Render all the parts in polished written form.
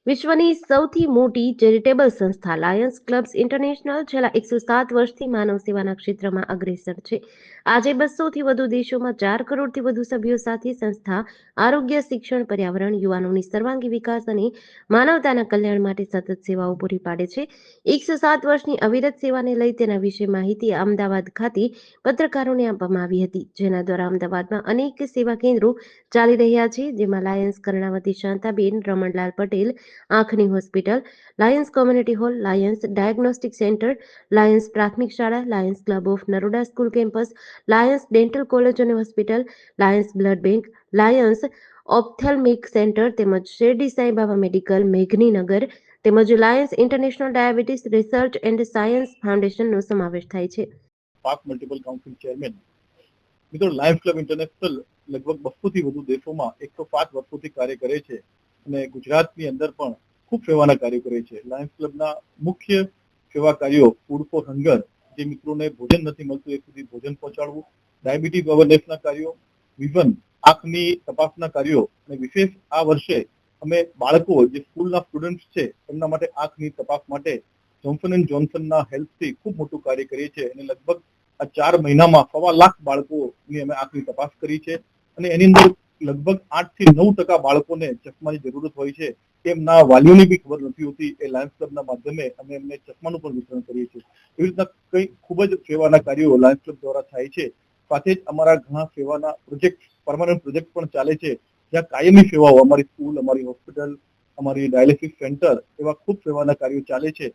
વિશ્વની સૌથી મોટી ચેરિટેબલ સંસ્થા લાયન્સ ક્લબ્સ ઇન્ટરનેશનલ છેલ્લા 107 વર્ષથી માનવ સેવાના ક્ષેત્રમાં અગ્રેસર છે. આજે 200થી વધુ દેશોમાં 4 કરોડથી વધુ સભ્યો સાથે સંસ્થા આરોગ્ય, શિક્ષણ, પર્યાવરણ, યુવાનોની સર્વાંગી વિકાસ અને માનવતાના કલ્યાણ માટે સતત સેવાઓ પૂરી પાડે છે. 107 વર્ષની અવિરત સેવાને લઈ તેના વિશે માહિતી અમદાવાદ ખાતે પત્રકારોને આપવામાં આવી હતી, જેના દ્વારા અમદાવાદમાં અનેક સેવા કેન્દ્રો ચાલી રહ્યા છે, જેમાં લાયન્સ કર્ણાવતી શાંતાબેન, રમણલાલ પટેલ આંખની hospital, lions community hall, lions diagnostic centre, lions પ્રાથમિક શાળા, lions club of Naroda school campus, lions dental college અને hospital, lions blood bank, lions ophthalmic centre તેમજ શેરડી સાંઈબાબા મેડિકલ, મેઘનીનગર તેમજ lions international diabetes research and science ફાઉન્ડેશનનો સમાવેશ થાય છે. પાક મલ્ટિપલ કાઉન્સિલ ચેરમેન. મિત્રો, લાયન્સ ક્લબ ઇન્ટરનેશનલ લગભગ 200 થી વધુ દેશોમાં 105 વર્ષોથી કાર્ય કરે છે અને ગુજરાતની અંદર પણ ખૂબ સેવાના કાર્યો કરે છે. લાયન્સ ક્લબના મુખ્ય સેવા કાર્યો ફૂડ ફોર હંગર, જે મિત્રોને ભોજન નથી મળતું એ સુધી ભોજન પહોંચાડવું, ડાયાબિટીસ અવેરનેસના કાર્યો, વિઝન આંખની તપાસના કાર્યો, અને વિશેષ આ વર્ષે અમે બાળકો જે સ્કૂલના સ્ટુડન્ટ્સ છે એમના માટે આંખની તપાસ માટે જોન્સન એન્ડ જોન્સનના હેલ્પથી ખૂબ મોટું કાર્ય કરીએ છીએ અને લગભગ આ 4 મહિનામાં 1.25 લાખ બાળકોની અમે આંખની તપાસ કરી છે અને એની અંદર લગભગ 8 થી 9% બાળકોને ચશ્માની જરૂરત હોય છે. એમના વાલીઓની બી ખબર નથી હોતી. એ લાયન્સ ક્લબના માધ્યમે અમે એમને ચશ્માનું પણ વિતરણ કરીએ છીએ. એવી રીતના કઈ ખૂબ જ સેવાના કાર્યો લાયન્સ ક્લબ દ્વારા થાય છે. સાથે જ અમારા ઘણા સેવાના પ્રોજેક્ટ, પરમાનન્ટ પ્રોજેક્ટ પણ ચાલે છે, જ્યાં કાયમી સેવાઓ, અમારી સ્કૂલ, અમારી હોસ્પિટલ, અમારી ડાયાલિસિસ સેન્ટર, એવા ખૂબ સેવાના કાર્યો ચાલે છે.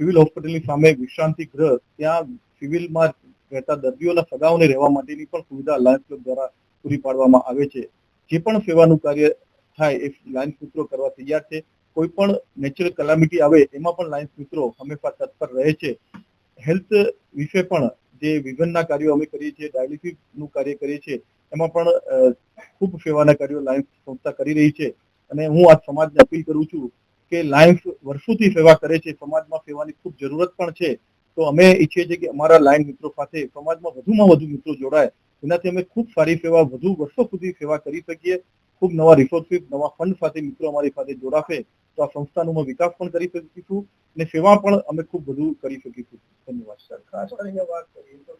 સિવિલ હોસ્પિટલની સામે વિશ્રાંતિ ગૃહ, ત્યાં સિવિલમાં રહેતા દર્દીઓના સગાઓને રહેવા માટેની પણ સુવિધા લાયન્સ ક્લબ દ્વારા પૂરી પાડવામાં આવે છે. જે પણ સેવાનું કાર્ય થાય એ લાયન્સ મિત્રો કરવા તૈયાર છે. કોઈ પણ નેચરલ કલામિટી આવે એમાં પણ લાયન્સ મિત્રો હંમેશા તત્પર રહે છે. હેલ્થ વિશે પણ જે વિઝનના કાર્યો અમે કરીએ છીએ, ડાયાલિસિસનું કાર્ય કરીએ છીએ, એમાં પણ ખૂબ સેવાના કાર્યો લાયન્સ સંસ્થા કરી રહી છે. અને હું આ સમાજને અપીલ કરું છું કે લાયન્સ વર્ષોથી સેવા કરે છે, સમાજમાં સેવાની ખૂબ જરૂરત પણ છે. તો અમે ઈચ્છીએ છીએ કે અમારા લાયન મિત્રો સાથે સમાજમાં વધુમાં વધુ મિત્રો જોડાય, એનાથી અમે ખૂબ સારી સેવા, વધુ વર્ષો સુધી સેવા કરી શકીએ. ખૂબ નવા રિસોર્સિસ, નવા ફંડ સાથે મિત્રો અમારી સાથે જોડાશે તો આ સંસ્થાનો વિકાસ પણ કરી શકીશું અને સેવા પણ અમે ખૂબ વધુ કરી શકીશું. ધન્યવાદ. ખાસ કરીને વાત કરીએ તો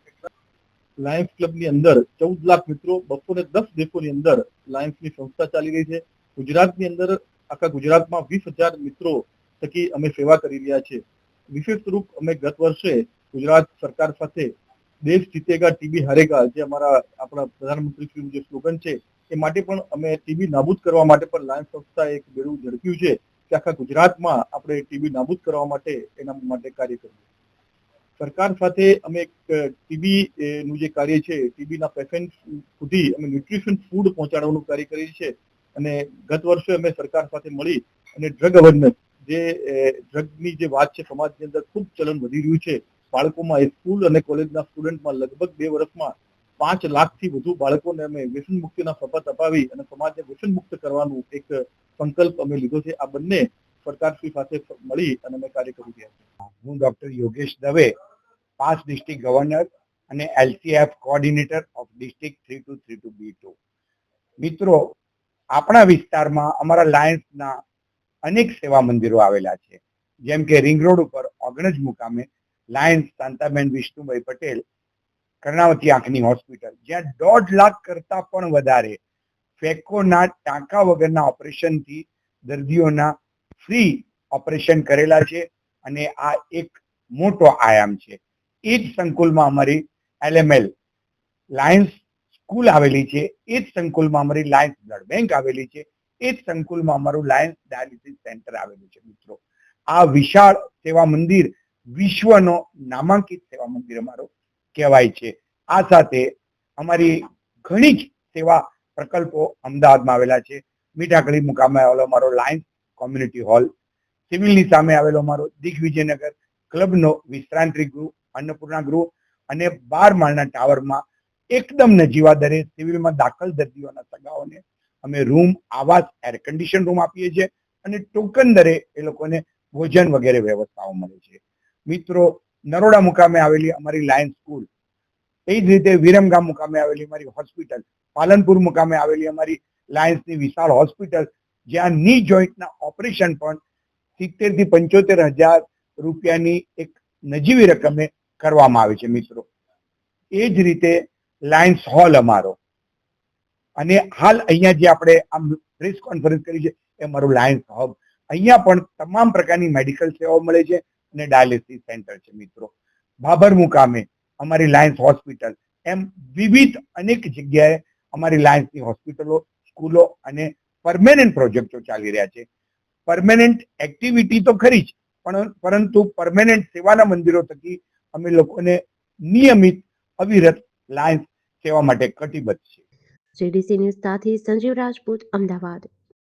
લાયન્સ ક્લબની અંદર 14 લાખ મિત્રો 210 દેશોની અંદર લાયન્સની સંસ્થા ચાલી રહી છે. ગુજરાતની અંદર આખા ગુજરાતમાં 20,000 મિત્રો થકી અમે સેવા કરી રહ્યા છીએ. વિશેષ સ્વરૂપ અમે ગત વર્ષે ગુજરાત સરકાર સાથે દેશ જીતેગા ટીબી હારેગા, જે આપણા પ્રધાનમંત્રીશ્રીનું જે સ્લોગન છે, એ માટે પણ અમે ટીબી નાબૂદ કરવા માટે પણ લાયન્સ સંસ્થાએ એક બેડું ઝડપ્યું છે કે આખા ગુજરાતમાં આપણે ટીબી નાબૂદ કરવા માટે એના માટે કાર્ય કરીએ. સરકાર સાથે અમે એક ટીબી નું જે કાર્ય છે, ટીબીના પેશન્ટ સુધી અમે ન્યુટ્રિશન ફૂડ પહોંચાડવાનું કાર્ય કરીએ છીએ. અને ગત વર્ષે અમે સરકાર સાથે મળી અને ડ્રગ અવેરનેસ, જે ડ્રગની જે વાત છે સમાજની અંદર ખૂબ ચલન વધી રહ્યું છે. બાળકોમાં, સ્કૂલ અને કોલેજના સ્ટુડન્ટમાં લગભગ 2 વર્ષમાં 5 લાખથી વધુ બાળકોને અમે વ્યસન મુક્તિના શપથ અપાવી અને સમાજને વ્યસન મુક્ત કરવાનું એક સંકલ્પ અમે લીધો છે. આ બંને સરકારશ્રી સાથે મળી અને અમે કાર્ય કરી રહ્યા છીએ. હું doctor Yogesh Dave, past district governor અને LCF coordinator of district 3232B2. મિત્રો, આપણા વિસ્તારમાં અમારા લાયન્સના અનેક સેવા મંદિરો આવેલા છે. જેમ કે રિંગ રોડ ઉપર ઓગણજ મુકામે લાયન્સ શાંતાબેન વિષ્ણુભાઈ પટેલ કર્ણાવતી આંખની હોસ્પિટલ, જ્યાં 1.5 લાખ કરતા પણ વધારે ફેકોના ટાંકા વગરના ઓપરેશનથી દર્દીઓના ફ્રી ઓપરેશન કરેલા છે અને આ એક મોટો આયામ છે. એ જ સંકુલમાં અમારી LML લાયન્સ સ્કૂલ આવેલી છે. એ જ સંકુલમાં અમારી લાયન્સ બ્લડ બેંક આવેલી છે. એ જ સંકુલમાં અમારું લાયન્સ ડાયાલિસિસ સેન્ટર આવેલું છે. મિત્રો, આ વિશાળ સેવા મંદિર વિશ્વનો નામાંકિત સેવા મંદિર અમારો કહેવાય છે. આ સાથે અમારી ઘણી જ સેવા પ્રકલ્પો અમદાવાદમાં આવેલા છે. મીઠાકડી મુકામે આવેલો અમારો લાયન્સ કોમ્યુનિટી હોલ, સિવિલની સામે આવેલો અમારો દિગ્વિજયનગર ક્લબનો વિશ્રાંતિ ગૃહ, અન્નપૂર્ણા ગૃહ અને 12 માળના ટાવરમાં એકદમ નજીવા દરે સિવિલમાં દાખલ દર્દીઓના સગાઓને અમે રૂમ, આવાસ, એર કન્ડિશન રૂમ આપીએ છીએ અને ટોકન દરે એ લોકોને ભોજન વગેરે વ્યવસ્થાઓ મળે છે. મિત્રો, નરોડા મુકામે આવેલી અમારી લાયન્સ સ્કૂલ, એ જ રીતે વિરમગામ મુકામે આવેલી અમારી હોસ્પિટલ, પાલનપુર મુકામે આવેલી અમારી લાયન્સની વિશાળ હોસ્પિટલ, જ્યાં ની જોઈન્ટના ઓપરેશન પણ 70 થી 75,000 રૂપિયાની એક નજીવી રકમે કરવામાં આવે છે મિત્રો. એ જ રીતે લાયન્સ હોલ અમારો, અને હાલ અહીંયા જે આપણે આમ પ્રેસ કોન્ફરન્સ કરી છે એ અમારું લાયન્સ હબ. અહીંયા પણ તમામ પ્રકારની મેડિકલ સેવાઓ મળે છે અને ડાયાલિસિસ સેન્ટર છે મિત્રો. બાબર મુકામે અમારી લાયન્સ હોસ્પિટલ, એમ વિવિધ અનેક જગ્યાએ અમારી લાયન્સની હોસ્પિટલો, સ્કૂલો અને પરમેનન્ટ પ્રોજેક્ટો ચાલી રહ્યા છે. પરમેનન્ટ એક્ટિવિટી તો ખરી જ, પરંતુ પરમેનન્ટ સેવાના મંદિરો થકી અમે લોકોને નિયમિત અવિરત લાયન્સ સેવા માટે કટિબદ્ધ છે. જેડીસી ન્યૂઝ સાથે સંજીવ રાજપૂત, અમદાવાદ.